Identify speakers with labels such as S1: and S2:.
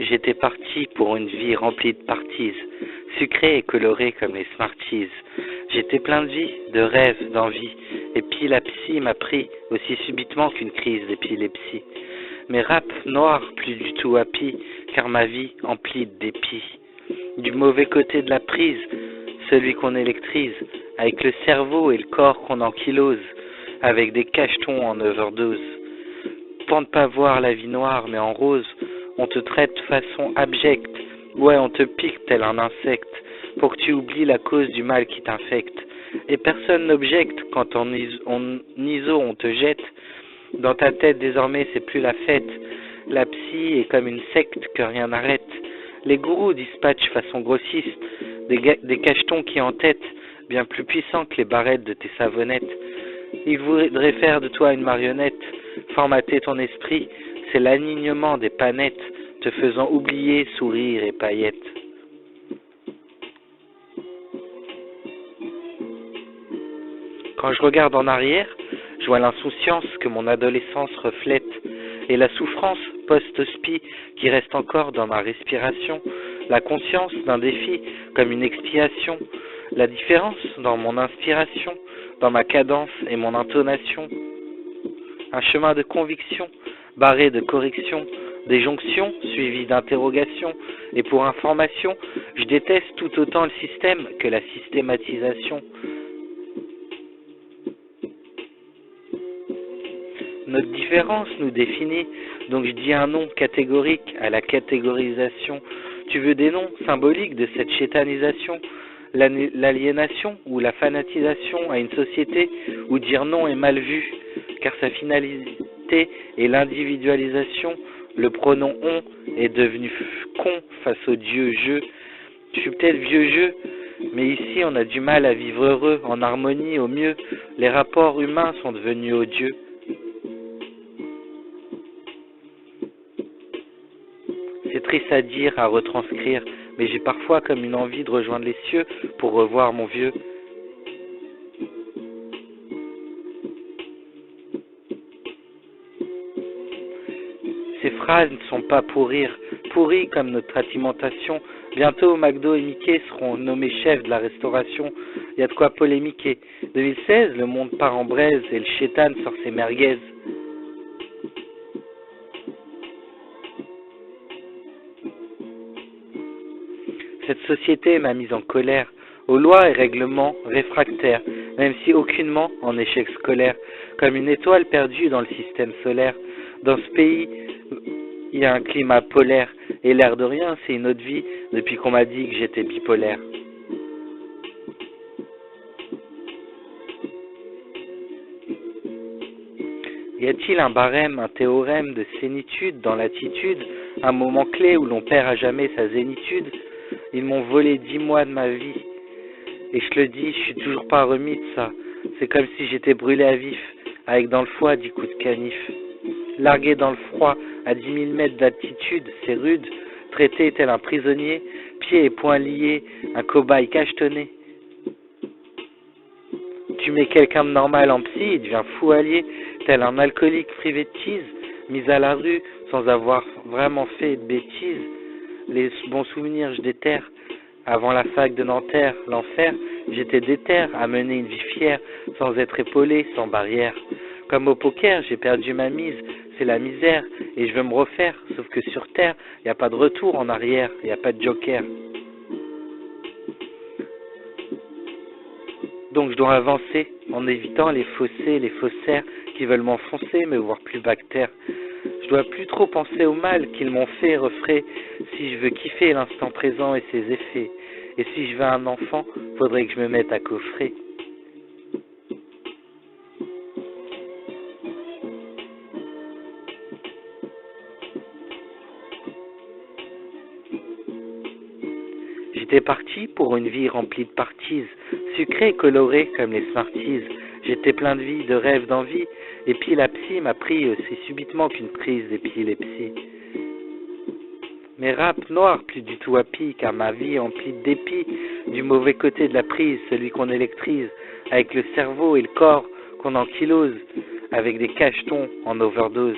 S1: j'étais parti pour une vie remplie de parties, sucrée et colorée comme les Smarties. J'étais plein de vie, de rêves, d'envie, et puis la psy m'a pris aussi subitement qu'une crise d'épilepsie. Mes raps noirs, plus du tout happy, car ma vie emplie de dépit. Du mauvais côté de la prise, celui qu'on électrise, avec le cerveau et le corps qu'on ankylose, avec des cachetons en overdose. Pour ne pas voir la vie noire mais en rose, on te traite de façon abjecte, ouais on te pique tel un insecte, pour que tu oublies la cause du mal qui t'infecte. Et personne n'objecte quand en ISO on te jette, dans ta tête désormais c'est plus la fête, la psy est comme une secte que rien n'arrête. Les gourous dispatchent façon grossiste, des cachetons qui entêtent, bien plus puissants que les barrettes de tes savonnettes. Ils voudraient faire de toi une marionnette, formater ton esprit, c'est l'alignement des panettes, te faisant oublier sourire et paillettes. Quand je regarde en arrière, je vois l'insouciance que mon adolescence reflète, et la souffrance post-hospi qui reste encore dans ma respiration, la conscience d'un défi comme une expiation, la différence dans mon inspiration, dans ma cadence et mon intonation, un chemin de conviction, barré de correction, des jonctions suivies d'interrogations, et pour information, je déteste tout autant le système que la systématisation. Notre différence nous définit, donc je dis un nom catégorique à la catégorisation. Tu veux des noms symboliques de cette chétanisation, l'aliénation ou la fanatisation à une société où dire non est mal vu, car sa finalité est l'individualisation, le pronom on est devenu con face au dieu je. Je suis peut-être vieux jeu, mais ici on a du mal à vivre heureux, en harmonie au mieux, les rapports humains sont devenus odieux. C'est triste à dire, à retranscrire, mais j'ai parfois comme une envie de rejoindre les cieux pour revoir mon vieux. Ces phrases ne sont pas pour rire, pourries comme notre alimentation. Bientôt, McDo et Mickey seront nommés chefs de la restauration. Il y a de quoi polémiquer. 2016, le monde part en braise et le chétan sort ses merguez. Cette société m'a mise en colère, aux lois et règlements réfractaires, même si aucunement en échec scolaire, comme une étoile perdue dans le système solaire. Dans ce pays, il y a un climat polaire, et l'air de rien, c'est une autre vie, depuis qu'on m'a dit que j'étais bipolaire. Y a-t-il un barème, un théorème de sénitude dans l'attitude, un moment clé où l'on perd à jamais sa zénitude? Ils m'ont volé 10 mois de ma vie, et je te le dis, je suis toujours pas remis de ça. C'est comme si j'étais brûlé à vif, avec dans le foie 10 coups de canif. Largué dans le froid, à 10 000 mètres d'altitude, c'est rude, traité tel un prisonnier, pieds et poings liés, un cobaye cachetonné. Tu mets quelqu'un de normal en psy, il devient fou allié, tel un alcoolique privé de tease, mis à la rue sans avoir vraiment fait de bêtises. Les bons souvenirs, je déterre. Avant la fac de Nanterre, l'enfer, j'étais déter à mener une vie fière, sans être épaulé, sans barrière. Comme au poker, j'ai perdu ma mise, c'est la misère, et je veux me refaire, sauf que sur Terre, il n'y a pas de retour en arrière, il n'y a pas de joker. Donc je dois avancer, en évitant les fossés, les faussaires, qui veulent m'enfoncer, me voir plus bactère. Je dois plus trop penser au mal qu'ils m'ont fait refrais, si je veux kiffer l'instant présent et ses effets. Et si je veux un enfant, faudrait que je me mette à coffrer. J'étais parti pour une vie remplie de parties, sucrée et colorée comme les Smarties. J'étais plein de vie, de rêves, d'envie, et puis la psy m'a pris aussi subitement qu'une crise d'épilepsie. Mes raps noirs, plus du tout happy, car ma vie emplie de dépit, du mauvais côté de la prise, celui qu'on électrise, avec le cerveau et le corps qu'on ankylose, avec des cachetons en overdose.